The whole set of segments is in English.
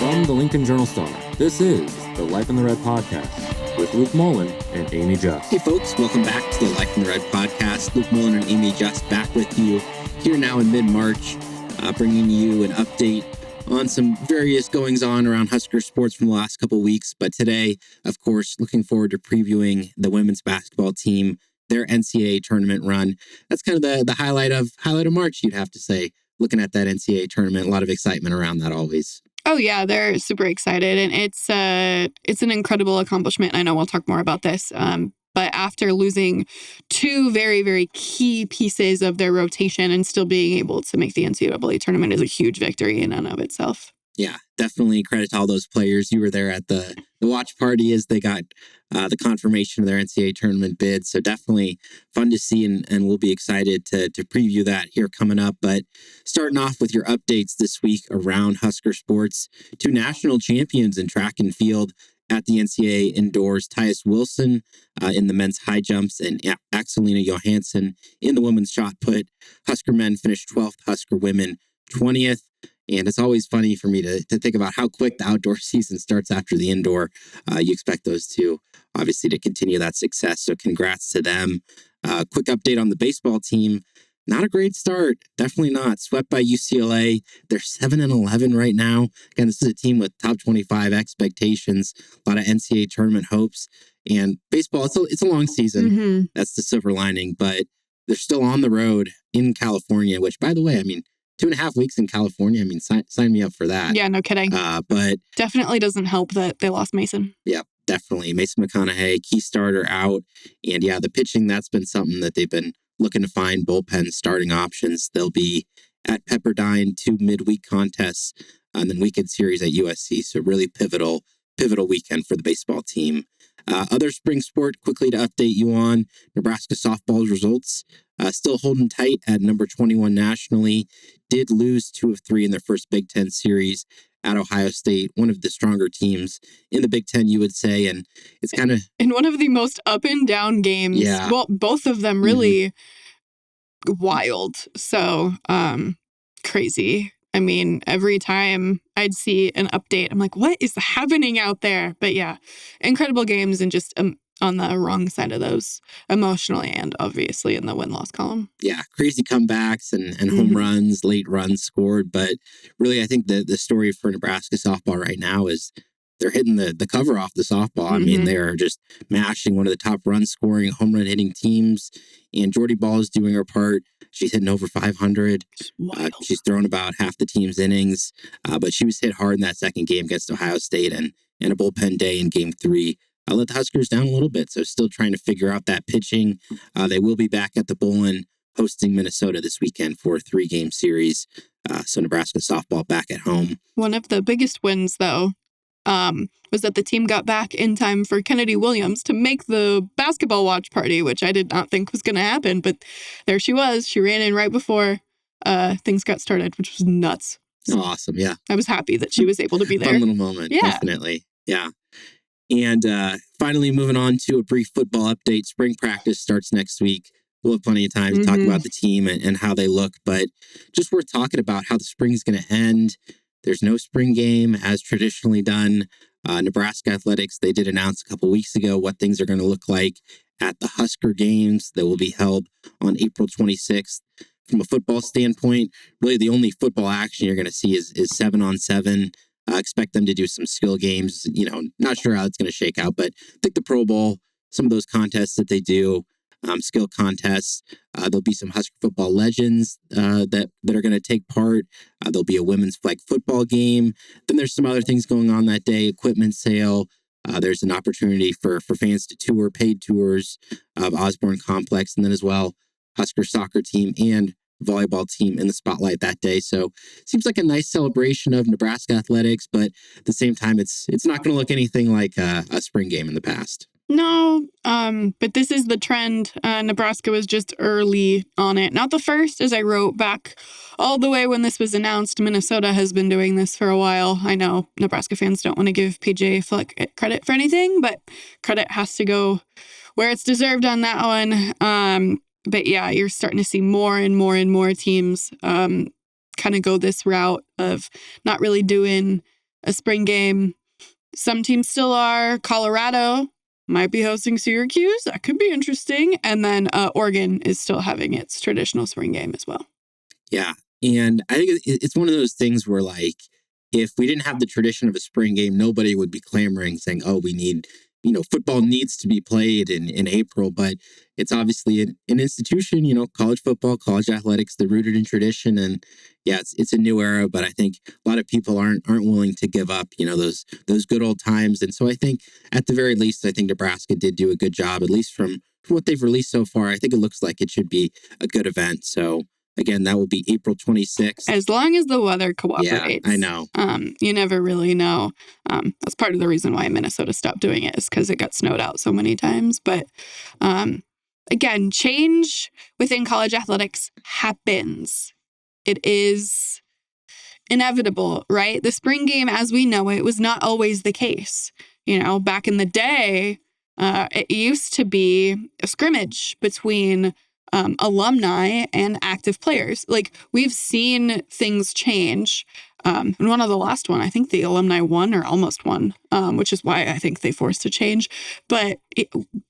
From the Lincoln Journal-Star, this is the Life in the Red podcast with Luke Mullen and Amy Just. Hey folks, welcome back to the Life in the Red podcast. Luke Mullen and Amy Just back with you here now in mid-March, bringing you an update on some various goings-on around Husker sports from the last couple of weeks. But today, of course, looking forward to previewing the women's basketball team, their NCAA tournament run. That's kind of the highlight of March, you'd have to say. Looking at that NCAA tournament, a lot of excitement around that always. Oh, yeah, they're super excited, and it's an incredible accomplishment. I know we'll talk more about this, but after losing two very, very key pieces of their rotation and still being able to make the NCAA tournament is a huge victory in and of itself. Yeah, definitely credit to all those players. You were there at the watch party as they got the confirmation of their NCAA tournament bid. So definitely fun to see, and we'll be excited to preview that here coming up. But starting off with your updates this week around Husker sports, two national champions in track and field at the NCAA indoors, Tyus Wilson in the men's high jumps and Axelina Johansson in the women's shot put. Husker men finished 12th, Husker women 20th. And it's always funny for me to think about how quick the outdoor season starts after the indoor. You expect those two, obviously, to continue that success. So congrats to them. Quick update on the baseball team. Not a great start. Definitely not. Swept by UCLA. They're 7-11 right now. Again, this is a team with top 25 expectations, a lot of NCAA tournament hopes. And baseball, it's a long season. Mm-hmm. That's the silver lining. But they're still on the road in California, which, by the way, 2.5 weeks in California. Sign me up for that. Yeah, no kidding. But definitely doesn't help that they lost Mason. Yeah, definitely. Mason McConaughey, key starter out. And yeah, the pitching, that's been something that they've been looking to find bullpen starting options. They'll be at Pepperdine, 2 midweek contests, and then weekend series at USC. So really pivotal weekend for the baseball team. Other spring sport, quickly to update you on, Nebraska softball's results. Still holding tight at number 21 nationally. Did lose 2 of 3 in their first Big Ten series at Ohio State, one of the stronger teams in the Big Ten, you would say. And it's kind of... in one of the most up and down games. Yeah. Well, both of them really wild. So, crazy. Every time I'd see an update, I'm like, what is happening out there? But yeah, incredible games and just on the wrong side of those emotionally and obviously in the win-loss column. Yeah, crazy comebacks and home runs, late runs scored. But really, I think the story for Nebraska softball right now is they're hitting the cover off the softball. They are just mashing one of the top run-scoring, home run-hitting teams. And Jordy Ball is doing her part. She's hitting over 500. She's thrown about half the team's innings. But she was hit hard in that second game against Ohio State and a bullpen day in Game 3. Let the Huskers down a little bit. So still trying to figure out that pitching. They will be back at the Bowlin hosting Minnesota this weekend for a 3-game series. So Nebraska softball back at home. One of the biggest wins, though, was that the team got back in time for Kennedy Williams to make the basketball watch party, which I did not think was going to happen. But there she was. She ran in right before things got started, which was nuts. Oh, awesome. Yeah. I was happy that she was able to be there. Fun little moment. Yeah. Definitely. Yeah. And finally, moving on to a brief football update. Spring practice starts next week. We'll have plenty of time to talk about the team and how they look, but just worth talking about how the spring is going to end. There's no spring game as traditionally done. Nebraska Athletics, they did announce a couple weeks ago what things are going to look like at the Husker games that will be held on April 26th. From a football standpoint, really the only football action you're going to see is 7-on-7. Expect them to do some skill games. Not sure how it's going to shake out, but I think the Pro Bowl, some of those contests that they do, skill contests, there'll be some Husker football legends that are going to take part. There'll be a women's flag football game. Then there's some other things going on that day, equipment sale. There's an opportunity for fans to tour, paid tours of Osborne Complex, and then as well, Husker soccer team and volleyball team in the spotlight that day. So it seems like a nice celebration of Nebraska athletics, but at the same time, it's not going to look anything like a spring game in the past. No, but this is the trend. Nebraska was just early on it. Not the first, as I wrote back all the way when this was announced. Minnesota has been doing this for a while. I know Nebraska fans don't want to give PJ Fleck credit for anything, but credit has to go where it's deserved on that one. But yeah, you're starting to see more and more and more teams kind of go this route of not really doing a spring game. Some teams still are. Colorado might be hosting Syracuse. That could be interesting. And then Oregon is still having its traditional spring game as well. Yeah. And I think it's one of those things where, like, if we didn't have the tradition of a spring game, nobody would be clamoring saying, oh, we need, football needs to be played in April. But it's obviously an institution, college football, college athletics, they're rooted in tradition. And yeah, it's a new era, but I think a lot of people aren't willing to give up, those good old times. And so I think at the very least, I think Nebraska did do a good job, at least from what they've released so far. I think it looks like it should be a good event. So again, that will be April 26th. As long as the weather cooperates. Yeah, I know. You never really know. That's part of the reason why Minnesota stopped doing it, is because it got snowed out so many times. But again, change within college athletics happens. It is inevitable, right? The spring game, as we know it, was not always the case. Back in the day, it used to be a scrimmage between alumni and active players. Like, we've seen things change. And one of the last one, I think the alumni won or almost won, which is why I think they forced a change. But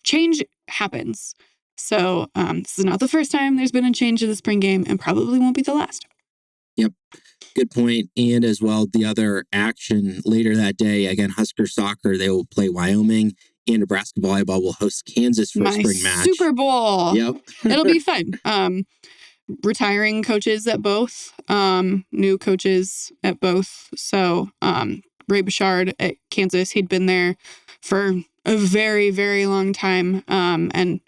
change happens. So this is not the first time there's been a change to the spring game, and probably won't be the last. Yep. Good point. And as well, the other action later that day, again, Husker soccer, they will play Wyoming, and Nebraska volleyball will host Kansas for a spring match. Super Bowl. Yep. It'll be fun. Retiring coaches at both, new coaches at both. So Ray Bouchard at Kansas, he'd been there for a very, very long time. And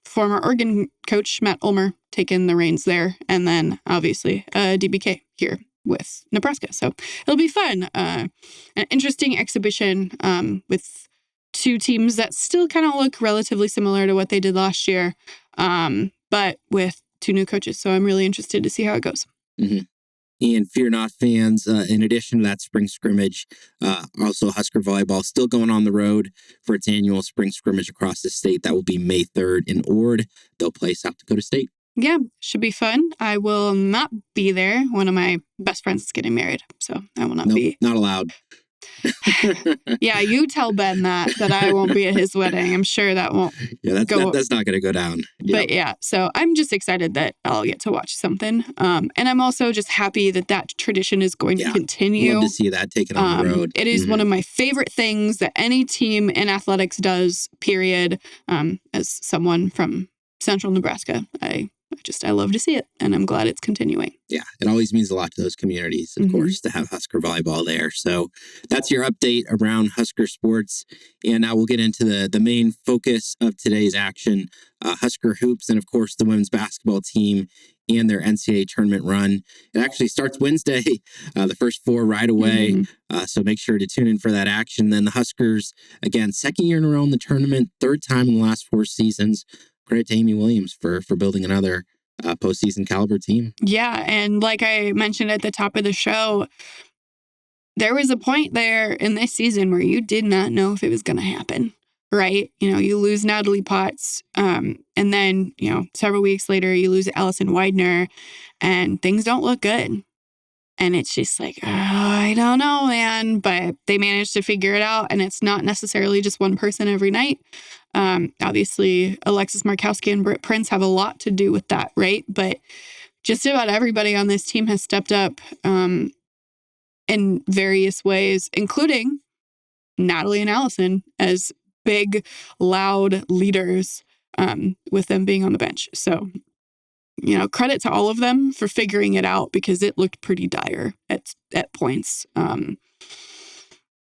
former Oregon coach Matt Ulmer taking the reins there. And then obviously DBK here with Nebraska. So it'll be fun. An interesting exhibition with two teams that still kind of look relatively similar to what they did last year, but with two new coaches. So I'm really interested to see how it goes. Mm-hmm. And fear not, fans, in addition to that spring scrimmage, also Husker volleyball still going on the road for its annual spring scrimmage across the state. That will be May 3rd in Ord. They'll play South Dakota State. Yeah, should be fun. I will not be there. One of my best friends is getting married, so I will not be. Not allowed. Yeah, you tell Ben that I won't be at his wedding. I'm sure that won't. Yeah, that's not going to go down. Yep. But yeah, so I'm just excited that I'll get to watch something. And I'm also just happy that tradition is going to continue. Love to see that taken on the road. It is one of my favorite things that any team in athletics does, period. As someone from Central Nebraska, I love to see it, and I'm glad it's continuing. Yeah, it always means a lot to those communities, of course, to have Husker volleyball there. So that's your update around Husker sports. And now we'll get into the main focus of today's action, Husker hoops, and of course the women's basketball team and their NCAA tournament run. It actually starts Wednesday, the first four right away. So make sure to tune in for that action. Then the Huskers, again, second year in a row in the tournament, third time in the last 4 seasons. Credit to Amy Williams for building another postseason caliber team. Yeah, and like I mentioned at the top of the show, there was a point there in this season where you did not know if it was going to happen, right? You lose Natalie Potts, and then, several weeks later, you lose Allison Widener, and things don't look good. And it's just like, I don't know, man. But they managed to figure it out. And it's not necessarily just one person every night. Obviously, Alexis Markowski and Britt Prince have a lot to do with that, right? But just about everybody on this team has stepped up in various ways, including Natalie and Allison as big, loud leaders with them being on the bench. So, credit to all of them for figuring it out, because it looked pretty dire at points.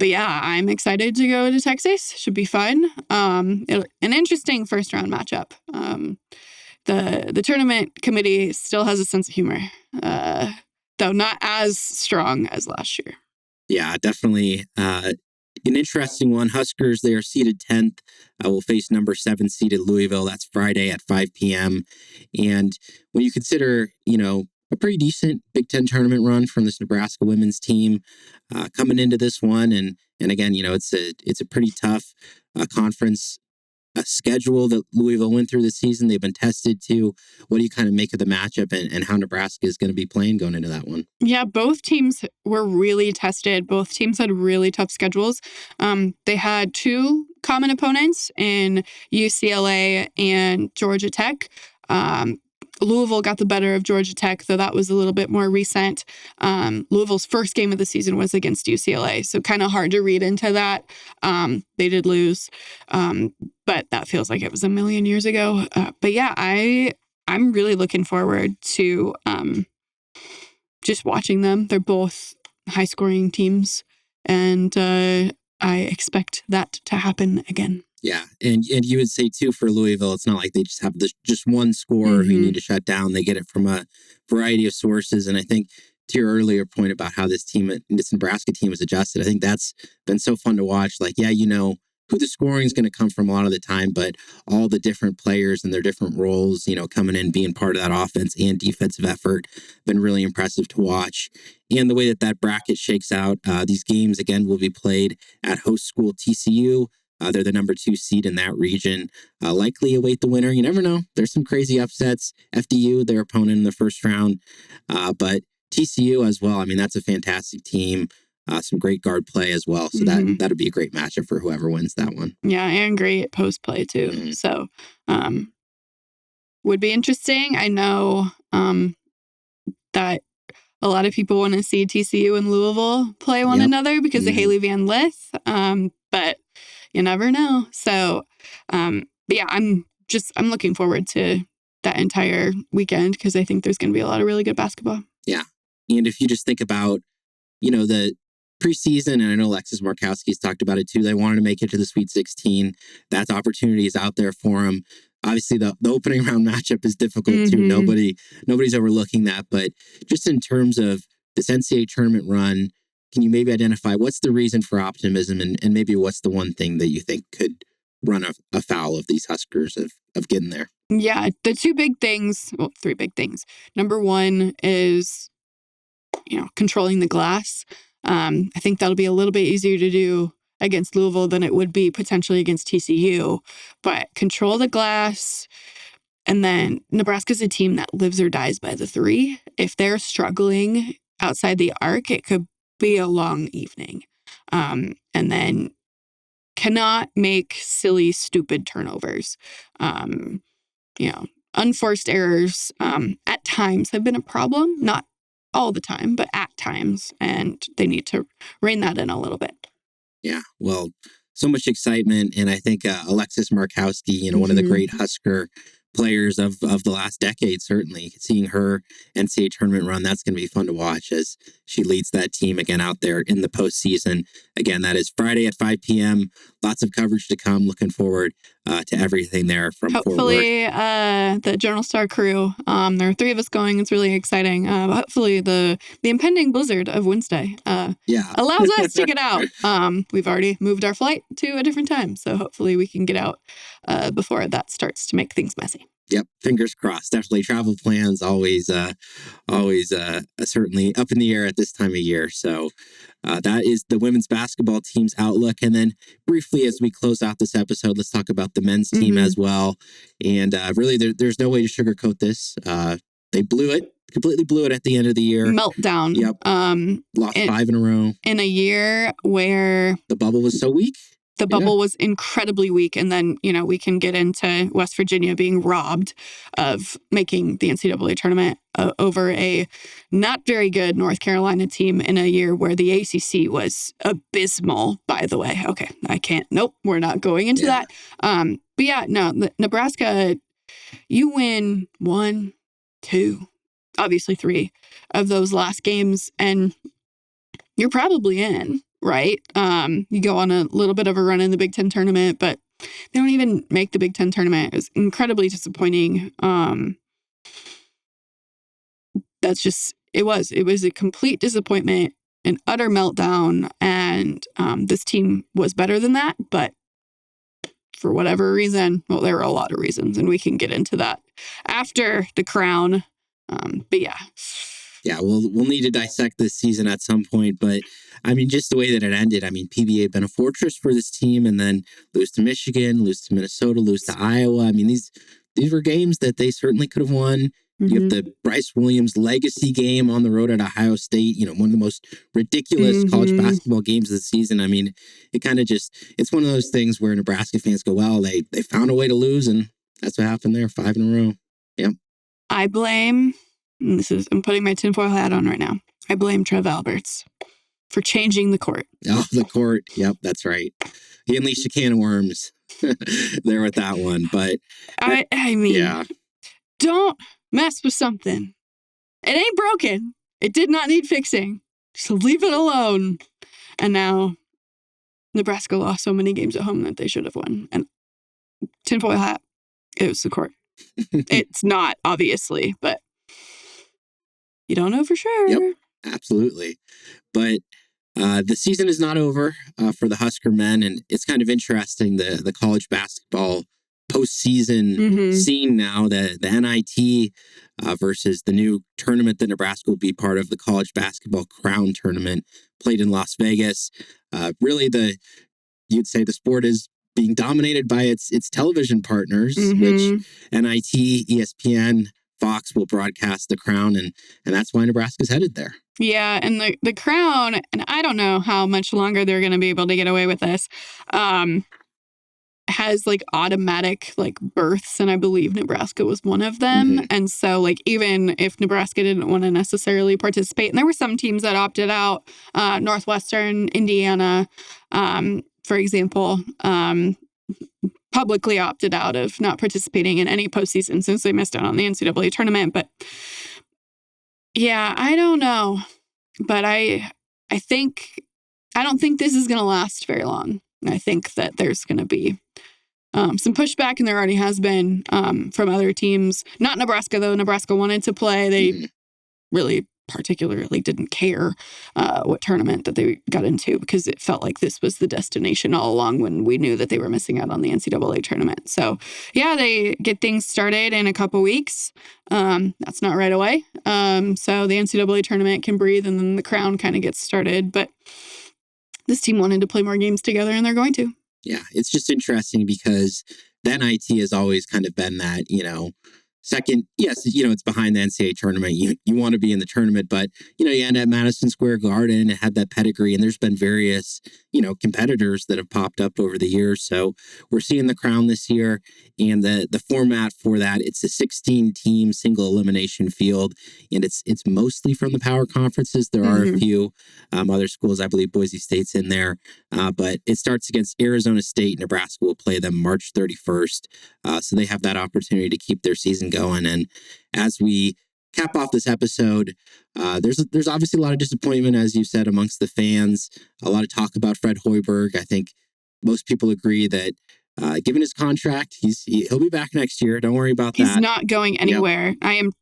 But yeah, I'm excited to go to Texas. Should be fun. An interesting first round matchup. The tournament committee still has a sense of humor, though not as strong as last year. Yeah, definitely. An interesting one. Huskers, they are seeded 10th. Will face number 7 seeded Louisville. That's Friday at 5 p.m. And when you consider, a pretty decent Big Ten tournament run from this Nebraska women's team coming into this one, and again, it's a pretty tough conference schedule that Louisville went through this season. They've been tested too. What do you kind of make of the matchup and how Nebraska is going to be playing going into that one? Yeah, both teams were really tested. Both teams had really tough schedules. They had two common opponents in UCLA and Georgia Tech. Louisville got the better of Georgia Tech, though that was a little bit more recent. Louisville's first game of the season was against UCLA, so kind of hard to read into that. They did lose, but that feels like it was a million years ago. But yeah, I'm really looking forward to just watching them. They're both high-scoring teams, and I expect that to happen again. Yeah, and you would say, too, for Louisville, it's not like they just have just one scorer who you need to shut down. They get it from a variety of sources, and I think to your earlier point about how this Nebraska team is adjusted, I think that's been so fun to watch. Like, yeah, you know who the scoring is going to come from a lot of the time, but all the different players and their different roles, you know, coming in, being part of that offense and defensive effort, been really impressive to watch. And the way that bracket shakes out, these games, again, will be played at host school TCU. They're the number 2 seed in that region. Likely await the winner. You never know. There's some crazy upsets. FDU, their opponent in the first round. But TCU as well. I mean, that's a fantastic team. Some great guard play as well. So that'll be a great matchup for whoever wins that one. Yeah, and great post play too. So would be interesting. I know that a lot of people want to see TCU and Louisville play one another because of Haley Van Lith. But you never know. So, but yeah, I'm looking forward to that entire weekend because I think there's going to be a lot of really good basketball. Yeah. And if you just think about, you know, the preseason, and I know Alexis Markowski's talked about it too, they wanted to make it to the Sweet 16. That opportunity is out there for them. Obviously, the opening round matchup is difficult too. Nobody's overlooking that. But just in terms of this NCAA tournament run, can you maybe identify what's the reason for optimism and maybe what's the one thing that you think could run afoul of these Huskers of getting there? Yeah, the three big things. Number one is, you know, controlling the glass. I think that'll be a little bit easier to do against Louisville than it would be potentially against TCU. But control the glass. And then Nebraska's a team that lives or dies by the three. If they're struggling outside the arc, it could be a long evening. And then cannot make silly, stupid turnovers. You know, unforced errors at times have been a problem. Not all the time, but at times. And they need to rein that in a little bit. Yeah, well, so much excitement. And I think Alexis Markowski, you know, one of the great Husker players of the last decade, certainly. Seeing her NCAA tournament run, that's going to be fun to watch as she leads that team again out there in the postseason. Again, that is Friday at 5 p.m. Lots of coverage to come. Looking forward to everything there from hopefully the Journal Star crew. There are 3 of us going. It's really exciting. Hopefully the impending blizzard of Wednesday allows us to get out. We've already moved our flight to a different time, so hopefully we can get out before that starts to make things messy. Yep, fingers crossed. Definitely travel plans always certainly up in the air at this time of year. So that is the women's basketball team's outlook. And then briefly, as we close out this episode, let's talk about the men's team as well. And really, there's no way to sugarcoat this. They completely blew it at the end of the year. Meltdown. Yep. Lost 5 in a row. In a year where the bubble was so weak. The bubble was incredibly weak. And then, you know, we can get into West Virginia being robbed of making the NCAA tournament over a not very good North Carolina team in a year where the ACC was abysmal, by the way. Okay, we're not going into that. But yeah, no, Nebraska, you win 1, 2, obviously 3 of those last games, and you're probably in. Right. You go on a little bit of a run in the Big Ten tournament, but they don't even make the Big Ten tournament. It was incredibly disappointing. It was a complete disappointment, an utter meltdown. And this team was better than that. But for whatever reason, well, there were a lot of reasons, and we can get into that after the crown. But yeah, Yeah, we'll need to dissect this season at some point, but I mean, just the way that it ended. I mean, PBA had been a fortress for this team, and then lose to Michigan, lose to Minnesota, lose to Iowa. I mean, these were games that they certainly could have won. You have the Bryce Williams legacy game on the road at Ohio State, one of the most ridiculous college basketball games of the season. I mean, it kind of it's one of those things where Nebraska fans go, well, they found a way to lose, and that's what happened there, 5 in a row. Yeah. I blame, I'm putting my tinfoil hat on right now. I blame Trev Alberts for changing the court. Oh, the court. Yep, that's right. He unleashed a can of worms there with that one. But I mean, yeah. Don't mess with something. It ain't broken. It did not need fixing. So leave it alone. And now Nebraska lost so many games at home that they should have won. And tinfoil hat, it was the court. It's not, obviously, but you don't know for sure. Yep, absolutely. But the season is not over for the Husker men, and it's kind of interesting, the college basketball postseason scene now, the NIT versus the new tournament that Nebraska will be part of, the College Basketball Crown Tournament, played in Las Vegas. Really, you'd say the sport is being dominated by its television partners, which NIT, ESPN, Fox will broadcast the Crown, and that's why Nebraska's headed there. Yeah, and the Crown, and I don't know how much longer they're going to be able to get away with this, has like automatic like berths, and I believe Nebraska was one of them. And so like even if Nebraska didn't want to necessarily participate, and there were some teams that opted out, Northwestern, Indiana, for example, publicly opted out of not participating in any postseason since they missed out on the NCAA tournament. But yeah, I don't know. But I don't think this is going to last very long. I think that there's going to be some pushback, and there already has been from other teams. Not Nebraska, though. Nebraska wanted to play. They really particularly didn't care what tournament that they got into, because it felt like this was the destination all along when we knew that they were missing out on the NCAA tournament. So yeah, they get things started in a couple weeks. That's not right away. So the NCAA tournament can breathe, and then the Crown kind of gets started. But this team wanted to play more games together, and they're going to. Yeah, it's just interesting because the NIT has always kind of been that, second, yes, it's behind the NCAA tournament. You want to be in the tournament, but, you end at Madison Square Garden. It had that pedigree, and there's been various, competitors that have popped up over the years. So we're seeing the Crown this year, and the format for that, it's a 16-team single elimination field, and it's mostly from the power conferences. There are a few other schools. I believe Boise State's in there, but it starts against Arizona State. Nebraska will play them March 31st. So they have that opportunity to keep their season going. And as we cap off this episode, there's obviously a lot of disappointment, as you said, amongst the fans. A lot of talk about Fred Hoiberg. I think most people agree that given his contract, he'll be back next year. Don't worry about that. He's not going anywhere. Yep.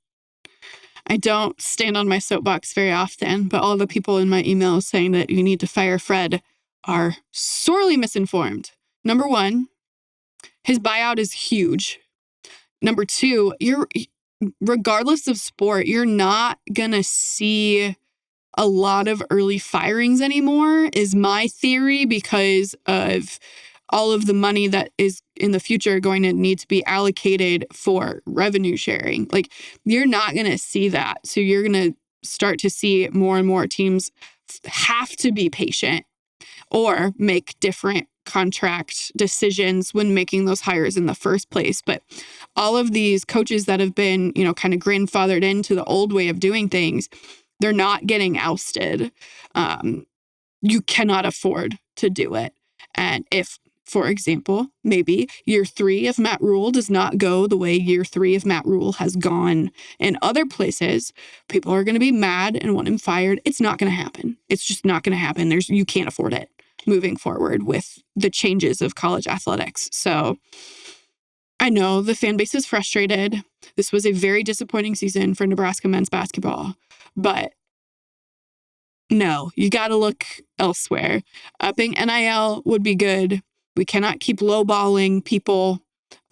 I don't stand on my soapbox very often, but all the people in my emails saying that you need to fire Fred are sorely misinformed. Number one, his buyout is huge. Number two, regardless of sport, you're not going to see a lot of early firings anymore, is my theory, because of all of the money that is in the future going to need to be allocated for revenue sharing. Like, you're not going to see that. So you're going to start to see more and more teams have to be patient or make different contract decisions when making those hires in the first place. But all of these coaches that have been, kind of grandfathered into the old way of doing things, they're not getting ousted. You cannot afford to do it. And if, for example, maybe year 3 of Matt Rule does not go the way year 3 of Matt Rule has gone in other places, people are going to be mad and want him fired. It's not going to happen. It's just not going to happen. You can't afford it moving forward with the changes of college athletics. So I know the fan base is frustrated. This was a very disappointing season for Nebraska men's basketball, but no, you got to look elsewhere. Upping NIL would be good. We cannot keep lowballing people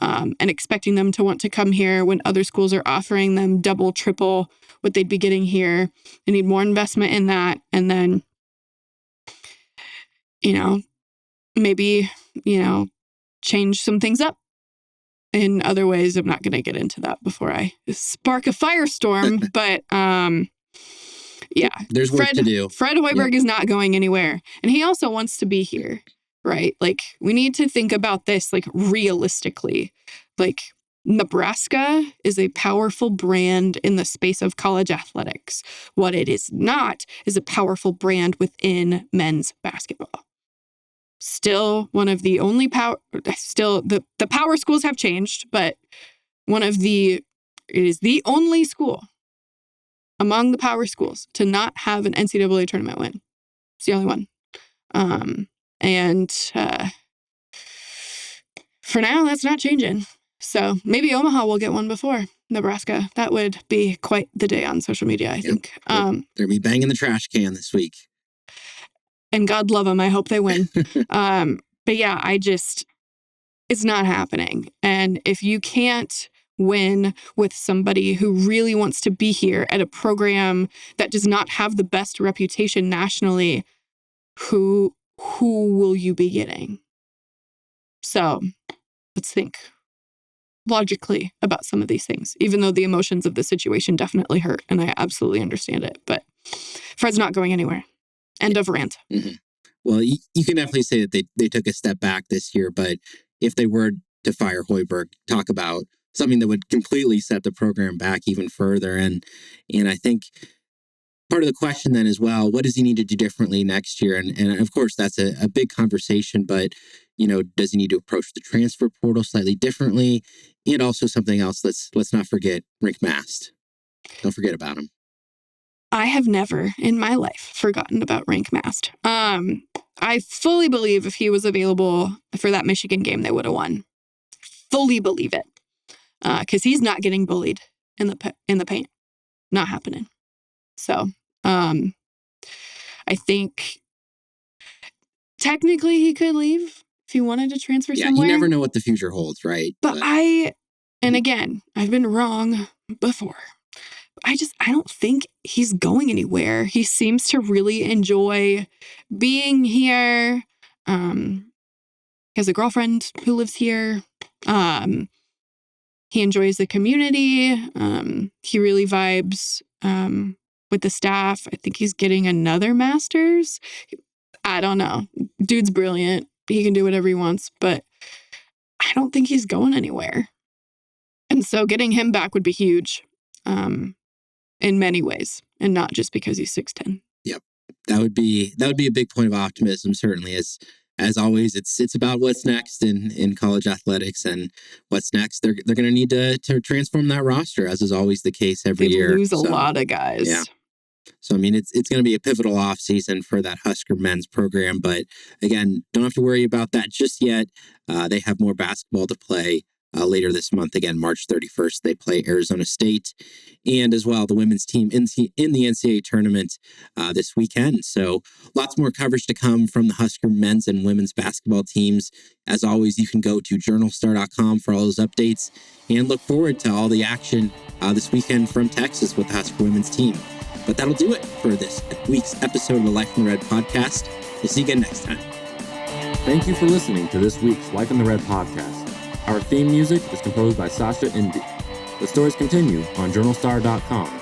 and expecting them to want to come here when other schools are offering them double, triple what they'd be getting here. They need more investment in that. And then, maybe, change some things up in other ways. I'm not going to get into that before I spark a firestorm, but yeah. There's work to do. Fred Hoiberg is not going anywhere. And he also wants to be here, right? Like, we need to think about this, like, realistically. Like, Nebraska is a powerful brand in the space of college athletics. What it is not is a powerful brand within men's basketball. Still one of the only the power schools have changed, but it is the only school among the power schools to not have an NCAA tournament win. It's the only one. And for now, that's not changing. So maybe Omaha will get one before Nebraska. That would be quite the day on social media, I think. They'll be banging the trash can this week. And God love them. I hope they win. But yeah, it's not happening. And if you can't win with somebody who really wants to be here at a program that does not have the best reputation nationally, who will you be getting? So let's think logically about some of these things, even though the emotions of the situation definitely hurt, and I absolutely understand it. But Fred's not going anywhere. End of rant. Mm-hmm. Well, you can definitely say that they took a step back this year, but if they were to fire Hoiberg, talk about something that would completely set the program back even further. And I think part of the question then as well, what does he need to do differently next year? And of course, that's a big conversation, but, does he need to approach the transfer portal slightly differently? And also something else, let's not forget Rienk Mast. Don't forget about him. I have never in my life forgotten about Rienk Mast. I fully believe if he was available for that Michigan game, they would have won. Fully believe it. Because he's not getting bullied in the paint. Not happening. So, I think technically he could leave if he wanted to transfer somewhere. You never know what the future holds, right? But and again, I've been wrong before. I don't think he's going anywhere. He seems to really enjoy being here. He has a girlfriend who lives here. He enjoys the community. He really vibes with the staff. I think he's getting another master's. I don't know. Dude's brilliant. He can do whatever he wants, but I don't think he's going anywhere. And so getting him back would be huge. In many ways, and not just because he's 6'10". Yep. That would be a big point of optimism, certainly. As always, it's about what's next in college athletics, and what's next. They're going to need to transform that roster, as is always the case every year. They lose a lot of guys. Yeah. So, I mean, it's going to be a pivotal offseason for that Husker men's program. But again, don't have to worry about that just yet. They have more basketball to play. Later this month, again, March 31st, they play Arizona State, and as well the women's team in the NCAA tournament this weekend. So lots more coverage to come from the Husker men's and women's basketball teams. As always, you can go to journalstar.com for all those updates and look forward to all the action this weekend from Texas with the Husker women's team. But that'll do it for this week's episode of the Life in the Red podcast. We'll see you again next time. Thank you for listening to this week's Life in the Red podcast. Our theme music is composed by Sasha Indy. The stories continue on journalstar.com.